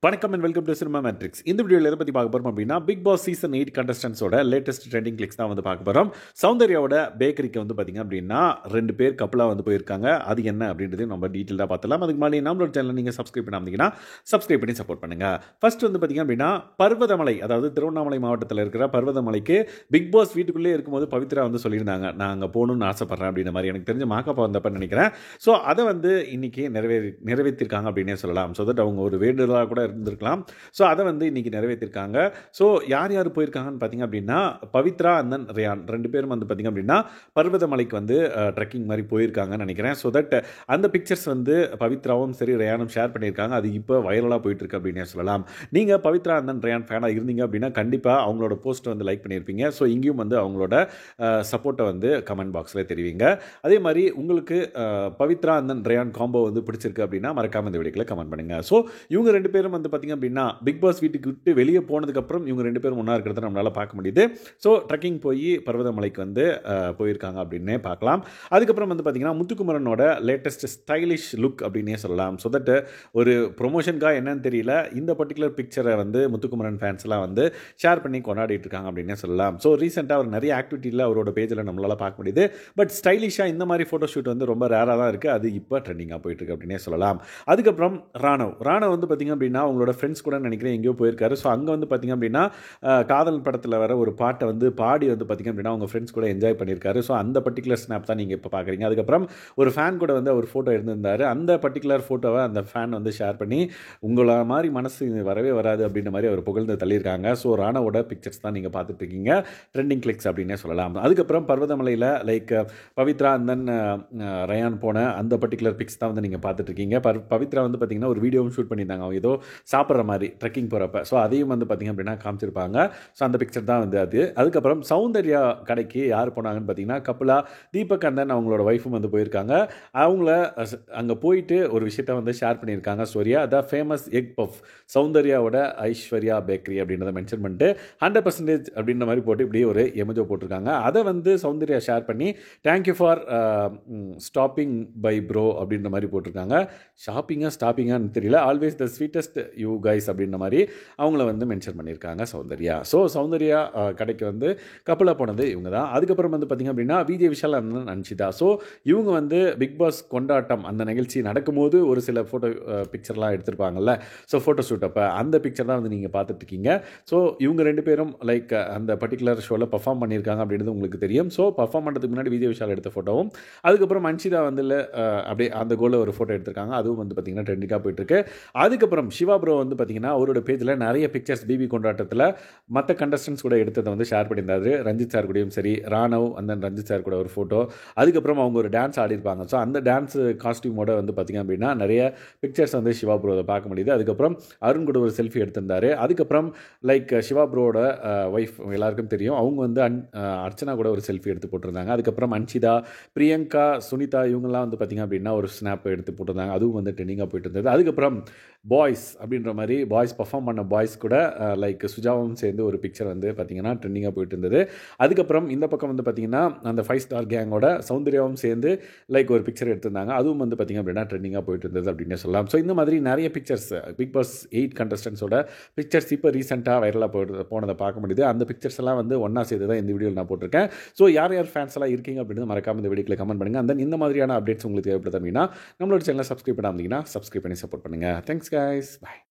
வணக்கம் and welcome to Cinema Matrix. இந்த வீடியோவில் எதை பற்றி பார்க்க போகிறோம் அப்படின்னா, பிக் பாஸ் சீசன் 8 கண்டஸ்டன்ஸோட லேட்டஸ்ட் ட்ரெண்டிங் கிளிக்ஸ் தான் வந்து பார்க்க போகிறோம். சௌந்தர்யாவோட பேக்கரிக்கு வந்து பார்த்திங்க அப்படின்னா 2 பேர் கப்பலாக வந்து போயிருக்காங்க. அது என்ன அப்படின்றதையும் நம்ம டீட்டெயிலாக பார்த்துலாம். அதுக்கு முன்னாடி நம்மளோட சேனல் நீங்கள் சப்ஸ்கிரைப் பண்ணாமீங்கன்னா சப்ஸ்கிரைப் பண்ணி சப்போர்ட் பண்ணுங்கள். ஃபர்ஸ்ட் வந்து பார்த்திங்க அப்படின்னா பர்வதமலை, அதாவது திருவண்ணாமலை மாவட்டத்தில் இருக்கிற பர்வதமலைக்கு பிக் பாஸ் வீட்டுக்குள்ளே இருக்கும்போது பவித்ரா வந்து சொல்லியிருந்தாங்க, நான் அங்கே போகணுன்னு ஆசைப்பட்றேன் அப்படின்ற மாதிரி. எனக்கு தெரிஞ்ச மாக்கப்பா வந்தப்ப நினைக்கிறேன். ஸோ அதை வந்து இன்னைக்கு நிறைவேற்றிருக்காங்க அப்படின்னே சொல்லலாம். ஸோ தட் அவங்க ஒரு வேண்டுதலாக கூட இருந்திருக்கலாம். ஸோ அதை வந்து இன்னைக்கு நிறைவேற்றிருக்காங்க. ஸோ யார் யார் போயிருக்காங்கன்னு பார்த்தீங்க அப்படின்னா, பவித்ரா அண்ட் தென் ரயான் 2 பேரும் வந்து பார்த்தீங்க அப்படின்னா பர்வதமலைக்கு வந்து ட்ரெக்கிங் மாதிரி போயிருக்காங்கன்னு நினைக்கிறேன். ஸோ தட் அந்த பிக்சர்ஸ் வந்து பவித்ராவும் சரி ரயானும் ஷேர் பண்ணியிருக்காங்க. அது இப்போ வைரலாக போயிட்டு இருக்கு அப்படின்னே சொல்லலாம். நீங்கள் பவித்ரா அண்ட் தென் ரயான் ஃபேனாக இருந்தீங்க அப்படின்னா கண்டிப்பாக அவங்களோட போஸ்ட்டை வந்து லைக் பண்ணியிருப்பீங்க. ஸோ இங்கேயும் வந்து அவங்களோட சப்போர்ட்டை வந்து கமெண்ட் பாக்ஸில் தெரிவிங்க. அதே மாதிரி உங்களுக்கு Pavithra and then Rayan combo வந்து பிடிச்சிருக்கு அப்படின்னா மறக்காம இந்த வீடியோவில் கமெண்ட் பண்ணுங்க. ஸோ இவங்க 2 பேரும் வந்து பார்த்தீங்க அப்படின்னா பிக் பாஸ் வீட்டுக்கு விட்டு வெளியே போனதுக்கப்புறம் இவங்க 2 பேரும் ஒன்றா இருக்கிறத நம்மளால் பார்க்க முடியுது. ஸோ ட்ரெக்கிங் போய் பர்வதமலைக்கு வந்து போயிருக்காங்க அப்படின்னே பார்க்கலாம். அதுக்கப்புறம் வந்து பார்த்தீங்கன்னா முத்துக்குமரனோட லேட்டஸ்ட் ஸ்டைலிஷ் லுக் அப்படின்னே சொல்லலாம். ஸோ தட் ஒரு ப்ரொமோஷனுக்காக என்னன்னு தெரியல, இந்த பர்டிகுலர் பிக்சரை வந்து முத்துக்குமரன் ஃபேன்ஸ்லாம் வந்து ஷேர் பண்ணி கொண்டாடிட்டு இருக்காங்க அப்படின்னே சொல்லலாம். ஸோ ரீசெண்டாக அவர் நிறைய ஆக்டிவிட்டியில் அவரோட பேஜில் நம்மளால் பார்க்க முடியுது. பட் ஸ்டைலிஷாக இந்த மாதிரி ஃபோட்டோ ஷூட் வந்து ரொம்ப ரேராக தான் இருக்குது. அது இப்போ ட்ரெண்டிங்காக போயிட்டு இருக்கு அப்படின்னே சொல்லலாம். அதுக்கப்புறம் ராணவ் வந்து பார்த்தீங்க அப்படின்னா அவங்களோட ஃப்ரெண்ட்ஸ் கூட நினைக்கிறேன் எங்கேயோ போயிருக்காரு. ஸோ அங்கே வந்து பார்த்திங்க அப்படின்னா காதல் படத்தில் வர ஒரு பாட்டை வந்து பாடி வந்து பார்த்திங்க அப்படின்னா அவங்க ஃப்ரெண்ட்ஸ் கூட என்ஜாய் பண்ணியிருக்காரு. ஸோ அந்த பர்டிகுலர் ஸ்னாப் தான் நீங்கள் இப்போ பார்க்குறீங்க. அதுக்கப்புறம் ஒரு ஃபேன் கூட வந்து அவர் ஃபோட்டோ எடுத்திருந்தார். அந்த பர்டிகுலர் ஃபோட்டோவை அந்த ஃபேன் வந்து ஷேர் பண்ணி உங்களை மாதிரி மனசு வரவே வராது அப்படின்ற மாதிரி அவர் புகழ்ந்து தள்ளியிருக்காங்க. ஸோ ராணவோட பிக்சர்ஸ் தான் நீங்கள் பார்த்துட்டு இருக்கீங்க. ட்ரெண்டிங் கிளிக்ஸ் அப்படின்னே சொல்லலாம். அதுக்கப்புறம் பர்வதமலையில் like Pavithra and then Rayan போன அந்த பர்டிகுலர் பிக்ஸ் தான் வந்து நீங்கள் பார்த்துட்டு இருக்கீங்க. பவித்ரா வந்து பார்த்திங்கன்னா ஒரு வீடியோவும் ஷூட் பண்ணியிருந்தாங்க, அவங்க ஏதோ சாப்பிட்ற மாதிரி ட்ரெக்கிங் போகிறப்ப. ஸோ அதையும் வந்து பார்த்திங்க அப்படின்னா காமிச்சிருப்பாங்க. ஸோ அந்த பிக்சர் தான் வந்து அது. அதுக்கப்புறம் சௌந்தர்யா கடைக்கு யார் போனாங்கன்னு பார்த்தீங்கன்னா கபிலா, தீபக் அண்ட் அவங்களோட ஒய்ஃபும் வந்து போயிருக்காங்க. அவங்கள அங்கே போயிட்டு ஒரு விஷயத்தை வந்து ஷேர் பண்ணியிருக்காங்க ஸ்டோரியா. த ஃபேமஸ் எக் பஃப் சௌந்தர்யாவோட ஐஸ்வர்யா பேக்கரி அப்படின்றத மென்ஷன் பண்ணிட்டு 100% அப்படின்ற மாதிரி போட்டு இப்படியே ஒரு எமோஜோ போட்டிருக்காங்க. அதை வந்து சௌந்தர்யா ஷேர் பண்ணி thank you for stopping bye bro அப்படின்ற மாதிரி போட்டிருக்காங்க. ஸ்டாப்பிங்கான்னு தெரியல. Always the sweetest you guys அப்படின்ற மாதிரி அவங்கள வந்து மென்ஷன் பண்ணியிருக்காங்க சௌந்தர்யா. ஸோ சௌந்தர்யா கடைக்கு வந்து கப்பலாக போனது இவங்க தான். அதுக்கப்புறம் வந்து பார்த்திங்க அப்படின்னா விஜய் விஷால் அண்ட் அன்ஷிதா. ஸோ இவங்க வந்து பிக் பாஸ் கொண்டாட்டம் அந்த நிகழ்ச்சி நடக்கும்போது ஒரு சில ஃபோட்டோ பிக்சர்லாம் எடுத்திருப்பாங்கல்ல. ஸோ ஃபோட்டோ ஷூட் அப்போ அந்த பிக்சர் தான் வந்து நீங்கள் பார்த்துட்ருக்கீங்க. ஸோ இவங்க 2 பேரும் லைக் அந்த பர்டிகுலர் ஷோவில் பர்ஃபார்ம் பண்ணியிருக்காங்க அப்படின்றது உங்களுக்கு தெரியும். ஸோ பர்ஃபார்ம் பண்ணுறதுக்கு முன்னாடி விஜய் விஷால் எடுத்த ஃபோட்டோவும், அதுக்கப்புறம் அன்ஷிதா வந்து அப்படியே அந்த கோலில் ஒரு ஃபோட்டோ எடுத்திருக்காங்க. அதுவும் வந்து பார்த்திங்கன்னா ட்ரெண்டிங்காக போயிட்டுருக்கு. அதுக்கப்புறம் சிவா ப்ரோ வந்து பார்த்திங்கன்னா அவரோட பேஜில் நிறைய பிக்சர்ஸ் பிபி கொண்டாட்டத்தில் மற்ற கண்டஸ்டன்ஸ் கூட எடுத்ததை வந்து ஷேர் பண்ணியிருந்தாரு. ரஞ்சித் சார் கூடயும் சரி, ராணவ் அந்த ரஞ்சித் சார் கூட ஒரு ஃபோட்டோ. அதுக்கப்புறம் அவங்க ஒரு டான்ஸ் ஆடிருப்பாங்க. ஸோ அந்த டான்ஸ் காஸ்டியூமோட வந்து பார்த்திங்க அப்படின்னா நிறைய பிக்சர்ஸ் வந்து சிவா ப்ரோவை பார்க்க முடியுது. அதுக்கப்புறம் அருண் கூட ஒரு செல்ஃபி எடுத்திருந்தாரு. அதுக்கப்புறம் லைக் சிவா ப்ரோவோட ஒய்ஃப் எல்லாருக்கும் தெரியும், அவங்க வந்து அர்ச்சனா கூட ஒரு செல்ஃபி எடுத்து போட்டிருந்தாங்க. அதுக்கப்புறம் அன்ஷிதா, பிரியங்கா, சுனிதா இவங்கெல்லாம் வந்து பார்த்திங்க அப்படின்னா ஒரு ஸ்னாப் எடுத்து போட்டிருந்தாங்க. அதுவும் வந்து ட்ரெண்டிங்காக போயிட்டு இருந்தது. அதுக்கப்புறம் பாய்ஸ் அப்படின்ற மாதிரி பாய்ஸ் பர்ஃபார்ம் பண்ண பாய்ஸ் கூட லைக் சுஜாவும் சேர்ந்து ஒரு பிக்சர் வந்து பார்த்திங்கன்னா ட்ரெண்டிங்காக போயிட்டு இருந்தது. அதுக்கப்புறம் இந்த பக்கம் வந்து பார்த்திங்கன்னா அந்த 5 ஸ்டார் கேங்கோட சௌந்தர்யாவும் சேர்ந்து லைக் ஒரு பிக்சர் எடுத்திருந்தாங்க. அதுவும் வந்து பார்த்திங்க அப்படின்னா ட்ரெண்டிங்காக போயிட்டு இருந்தது அப்படின்னு சொல்லலாம். ஸோ இந்த மாதிரி நிறைய பிக்சர்ஸ் பிக் பாஸ் 8 கண்டஸ்டன்ஸோட பிக்சர்ஸ் இப்போ ரீசெண்டாக வைரலாக போனதை பார்க்க முடியுது. அந்த பிக்சர்ஸ் எல்லாம் வந்து ஒன்றா சேர்த்து தான் இந்த வீடியோவில் நான் போட்டிருக்கேன். ஸோ யார் ஃபேன்ஸ் எல்லாம் இருக்கீங்க அப்படின்னு மறக்காம இந்த வீடியோவில் கமெண்ட் பண்ணுங்கள். அந்த இந்த மாதிரியான அப்டேட்ஸ் உங்களுக்கு தேவைப்படுது அப்படின்னா நம்மளோட சேனலை சப்ஸ்கிரைப் பண்ணாமல் சப்ஸ்கிரைப் பண்ணி சப்போர்ட் பண்ணுங்கள். Thanks guys. Bye.